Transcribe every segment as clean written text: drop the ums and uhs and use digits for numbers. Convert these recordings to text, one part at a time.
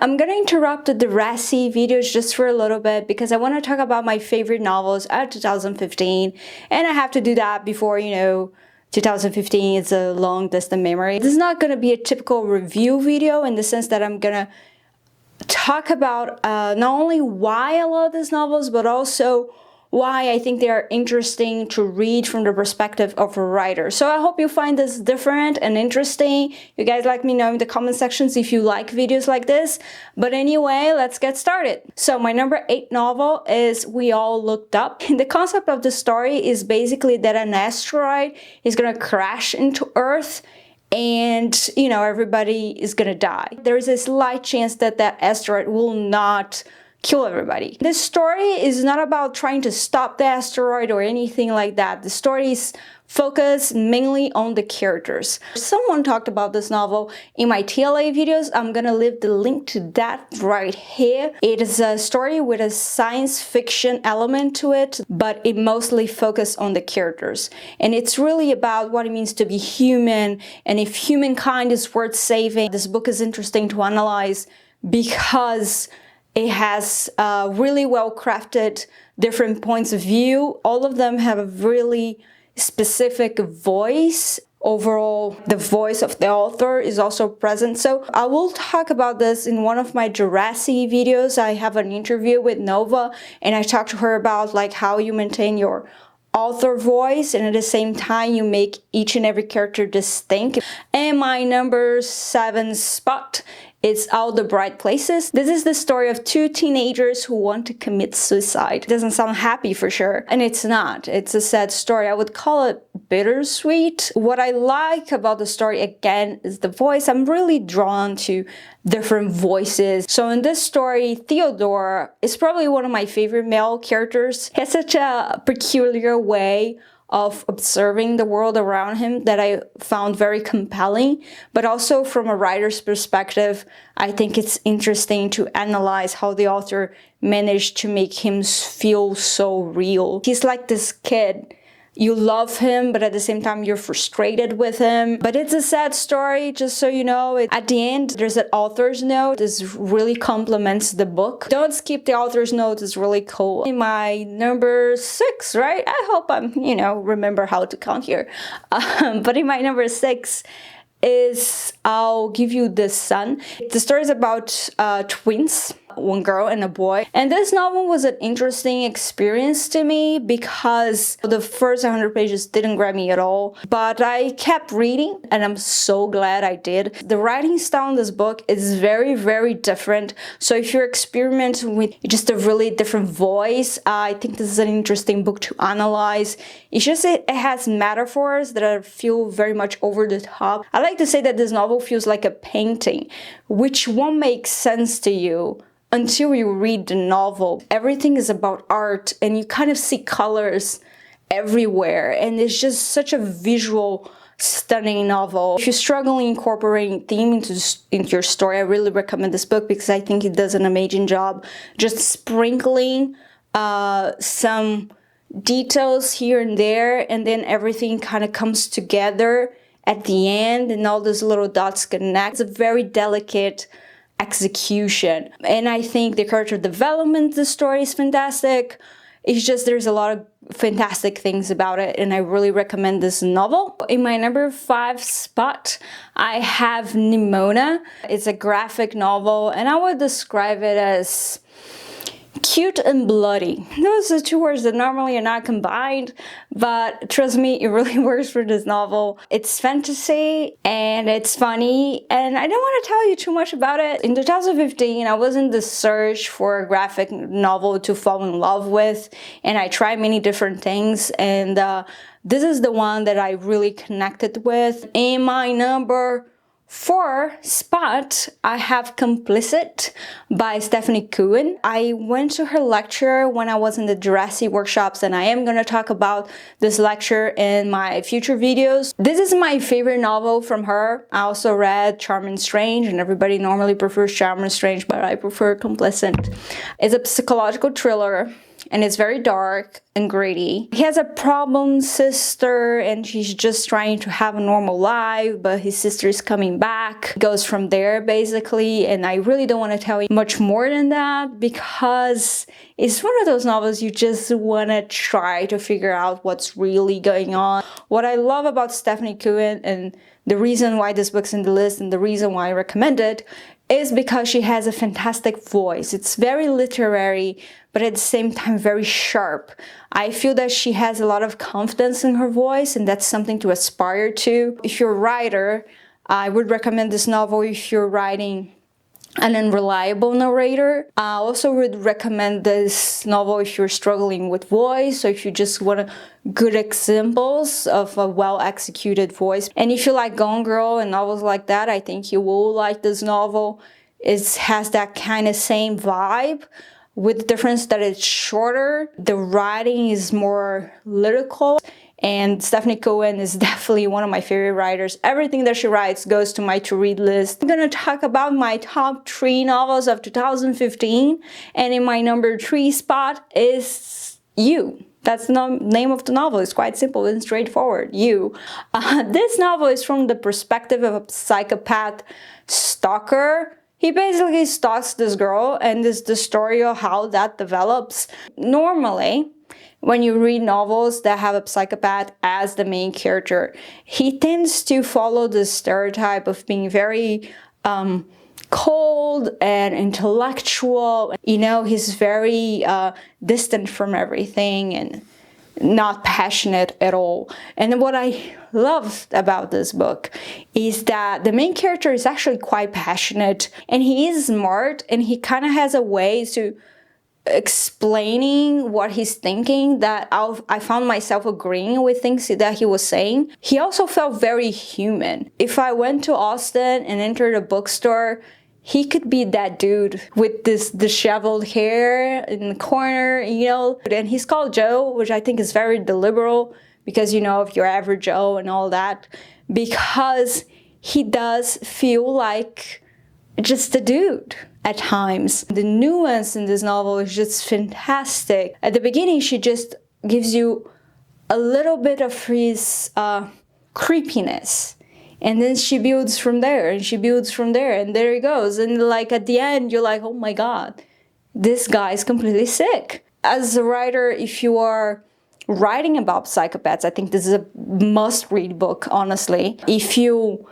I'm gonna interrupt the Djerassi videos just for a little bit because I want to talk about my favorite novels of 2015, and I have to do that before, 2015 is a long distant memory. This is not gonna be a typical review video in the sense that I'm gonna talk about not only why I love these novels, but also why I think they are interesting to read from the perspective of a writer. So I hope you find this different and interesting. You guys let me know in the comment sections if you like videos like this. But anyway, let's get started. So my number 8 novel is We All Looked Up. And the concept of the story is basically that an asteroid is gonna crash into Earth and, everybody is gonna die. There is a slight chance that that asteroid will not kill everybody. This story is not about trying to stop the asteroid or anything like that. The story is focused mainly on the characters. Someone talked about this novel in my TLA videos. I'm gonna leave the link to that right here. It is a story with a science fiction element to it, but it mostly focuses on the characters. And it's really about what it means to be human and if humankind is worth saving. This book is interesting to analyze because it has really well crafted different points of view. All of them have a really specific voice. Overall, the voice of the author is also present. So I will talk about this in one of my Djerassi videos. I have an interview with Nova and I talked to her about how you maintain your author voice and at the same time you make each and every character distinct. And my number 7 spot is All the Bright Places. This is the story of 2 teenagers who want to commit suicide. It doesn't sound happy for sure, and it's not. It's a sad story. I would call it bittersweet. What I like about the story, again, is the voice. I'm really drawn to different voices. So in this story, Theodore is probably one of my favorite male characters. He has such a peculiar way of observing the world around him that I found very compelling. But also from a writer's perspective, I think it's interesting to analyze how the author managed to make him feel so real. He's like this kid. You love him, but at the same time, you're frustrated with him. But it's a sad story, just so you know. At the end, there's an author's note. This really complements the book. Don't skip the author's note, it's really cool. In my number 6, right? I hope I'm, remember how to count here. But in my number 6 is I'll Give You the Sun. The story is about twins, one girl and a boy. And this novel was an interesting experience to me because the first 100 pages didn't grab me at all. But I kept reading and I'm so glad I did. The writing style in this book is very, very different. So if you're experimenting with just a really different voice, I think this is an interesting book to analyze. It's just it has metaphors that I feel very much over the top. I like to say that this novel feels like a painting, which won't make sense to you until you read the novel. Everything is about art and you kind of see colors everywhere and it's just such a visual, stunning novel. If you're struggling incorporating theme into your story, I really recommend this book because I think it does an amazing job just sprinkling some details here and there, and then everything kind of comes together at the end and all those little dots connect. It's a very delicate execution. And I think the character development, the story is fantastic. It's just there's a lot of fantastic things about it and I really recommend this novel. In my number 5 spot, I have Nimona. It's a graphic novel and I would describe it as cute and bloody. Those are 2 words that normally are not combined, but trust me, it really works for this novel. It's fantasy and it's funny, and I don't want to tell you too much about it. In 2015, I was in the search for a graphic novel to fall in love with, and I tried many different things, and this is the one that I really connected with. In my number 4 spot, I have Complicit by Stephanie Cohen. I went to her lecture when I was in the Djerassi workshops, and I am going to talk about this lecture in my future videos. This is my favorite novel from her. I also read Charmed and Strange, and everybody normally prefers Charmed and Strange, but I prefer Complicit. It's a psychological thriller. and it's very dark and gritty. He has a problem sister, and she's just trying to have a normal life, but his sister is coming back. It goes from there, basically, and I really don't want to tell you much more than that, because it's one of those novels you just want to try to figure out what's really going on. What I love about Stephanie Cohen, and the reason why this book's in the list and the reason why I recommend it, is because she has a fantastic voice. It's very literary, but at the same time very sharp. I feel that she has a lot of confidence in her voice, and that's something to aspire to. If you're a writer, I would recommend this novel if you're writing an unreliable narrator. I also would recommend this novel if you're struggling with voice, or if you just want good examples of a well-executed voice. And if you like Gone Girl and novels like that, I think you will like this novel. It has that kind of same vibe, with the difference that it's shorter. The writing is more lyrical. And Stephanie Cohen is definitely one of my favorite writers. Everything that she writes goes to my to-read list. I'm gonna talk about my top 3 novels of 2015. And in my number 3 spot is You. That's the name of the novel. It's quite simple and straightforward. You. This novel is from the perspective of a psychopath stalker. He basically stalks this girl, and is the story of how that develops. Normally, when you read novels that have a psychopath as the main character, he tends to follow the stereotype of being very cold and intellectual. You know, he's very distant from everything and not passionate at all. And what I loved about this book is that the main character is actually quite passionate, and he is smart, and he kind of has a way to explaining what he's thinking that I found myself agreeing with things that he was saying. He also felt very human. If I went to Austin and entered a bookstore, he could be that dude with this disheveled hair in the corner, you know. And he's called Joe, which I think is very deliberate, because, you know, of your average Joe and all that, because he does feel like just a dude at times. The nuance in this novel is just fantastic. At the beginning, she just gives you a little bit of his creepiness, and then she builds from there, and she builds from there, and there he goes. And like at the end, you're like, oh my god, this guy is completely sick. As a writer, if you are writing about psychopaths, I think this is a must-read book, honestly. If you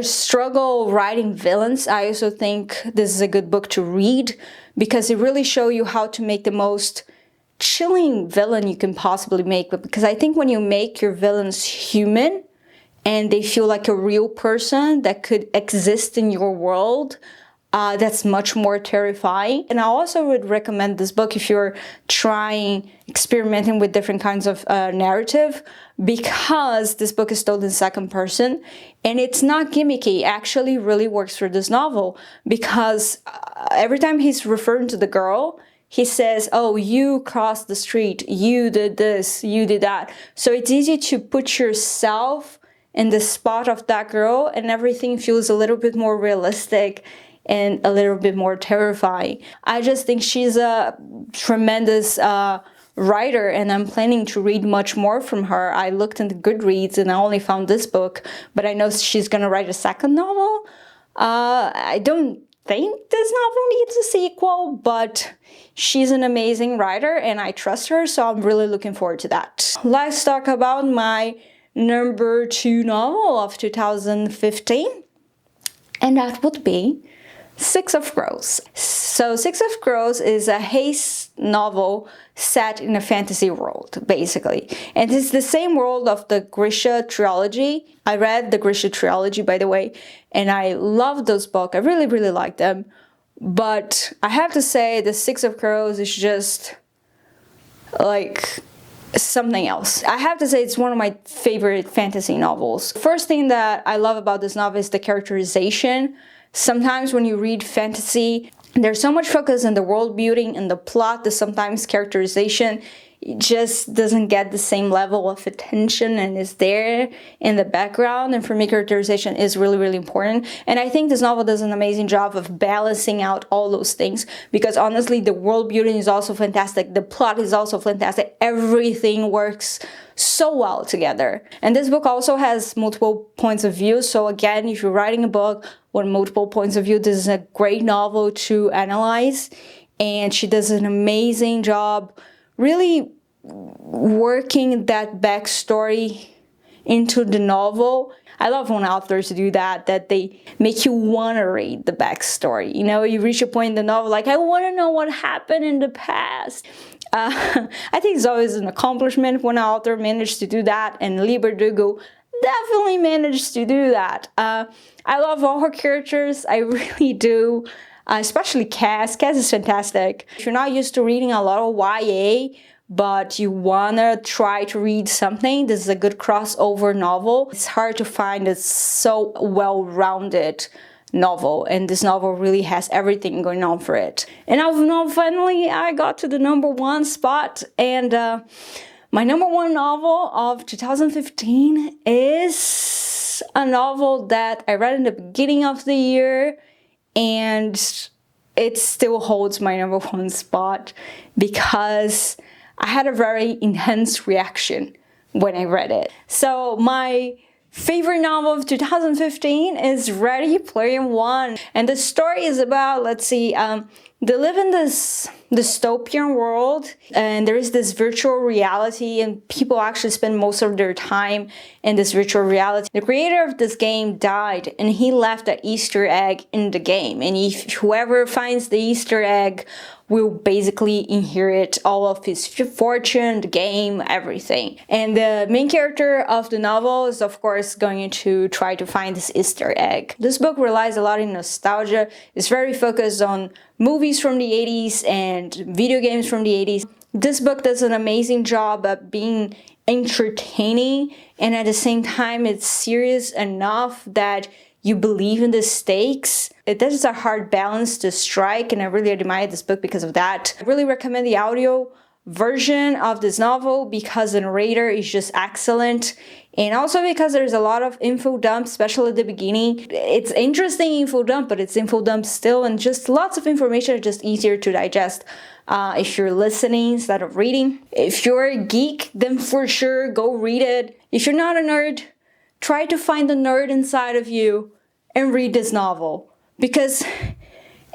struggle writing villains, I also think this is a good book to read, because it really shows you how to make the most chilling villain you can possibly make. But because I think when you make your villains human and they feel like a real person that could exist in your world, that's much more terrifying. And I also would recommend this book if you're experimenting with different kinds of narrative, because this book is told in second person, and it's not gimmicky. It actually really works for this novel, because every time he's referring to the girl, he says, oh, you crossed the street, you did this, you did that. So it's easy to put yourself in the spot of that girl, and everything feels a little bit more realistic and a little bit more terrifying. I just think she's a tremendous writer, and I'm planning to read much more from her. I looked into Goodreads and I only found this book, but I know she's gonna write a second novel. I don't think this novel needs a sequel, but she's an amazing writer and I trust her, so I'm really looking forward to that. Let's talk about my number 2 novel of 2015, and that would be Six of Crows. So Six of Crows is a haste novel set in a fantasy world, basically. And it's the same world of the Grisha trilogy. I read the Grisha trilogy, by the way, and I loved those books. I really, really liked them. But I have to say the Six of Crows is just like something else. I have to say it's one of my favorite fantasy novels. First thing that I love about this novel is the characterization. Sometimes when you read fantasy, there's so much focus on the world building and the plot that sometimes characterization it just doesn't get the same level of attention and is there in the background. And for me, characterization is really, really important. And I think this novel does an amazing job of balancing out all those things, because honestly, the world building is also fantastic. The plot is also fantastic. Everything works so well together. And this book also has multiple points of view. So again, if you're writing a book with multiple points of view, this is a great novel to analyze. And she does an amazing job really working that backstory into the novel. I love when authors do that they make you want to read the backstory. You know, you reach a point in the novel like, I want to know what happened in the past. I think it's always an accomplishment when an author managed to do that, and Leigh Bardugo definitely managed to do that. I love all her characters, I really do, especially Cass. Cass is fantastic. If you're not used to reading a lot of YA, but you wanna try to read something, this is a good crossover novel. It's hard to find a so well-rounded novel, and this novel really has everything going on for it. And now finally I got to the #1 spot, and my #1 novel of 2015 is a novel that I read in the beginning of the year, and it still holds my #1 spot because I had a very intense reaction when I read it. So my favorite novel of 2015 is Ready Player One. And the story is about, they live in this dystopian world, and there is this virtual reality, and people actually spend most of their time in this virtual reality. The creator of this game died, and he left an Easter egg in the game. And if whoever finds the Easter egg will basically inherit all of his fortune, the game, everything. And the main character of the novel is, of course, going to try to find this Easter egg. This book relies a lot in nostalgia. It's very focused on movies from the 80s and video games from the 80s. This book does an amazing job at being entertaining, and at the same time it's serious enough that you believe in the stakes. That is a hard balance to strike, and I really admire this book because of that. I really recommend the audio version of this novel because the narrator is just excellent, and also because there's a lot of info dump, especially at the beginning. It's interesting info dump, but it's info dump still, and just lots of information, just easier to digest if you're listening instead of reading. If you're a geek, then for sure go read it. If you're not a nerd, try to find the nerd inside of you and read this novel, because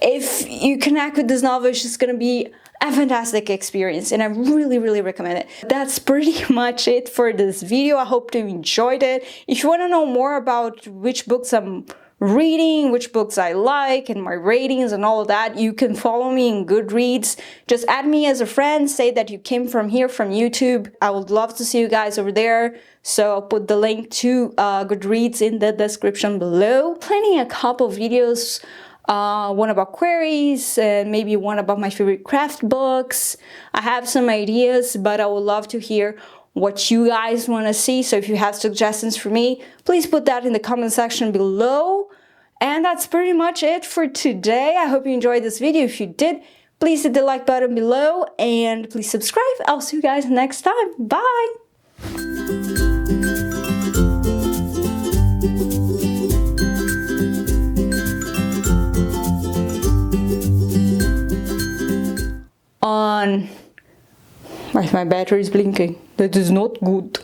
if you connect with this novel, it's just gonna be a fantastic experience, and I really, really recommend it. That's pretty much it for this video. I hope you enjoyed it. If you want to know more about which books I'm reading, which books I like, and my ratings and all of that, you can follow me in Goodreads. Just add me as a friend, say that you came from here, from YouTube. I would love to see you guys over there. So I'll put the link to Goodreads in the description below. Planning a couple videos, one about queries and maybe one about my favorite craft books. I have some ideas, but I would love to hear what you guys want to see. So if you have suggestions for me, please put that in the comment section below. And that's pretty much it for today. I hope you enjoyed this video. If you did, please hit the like button below and please subscribe. I'll see you guys next time. Bye! On. My battery is blinking. That is not good.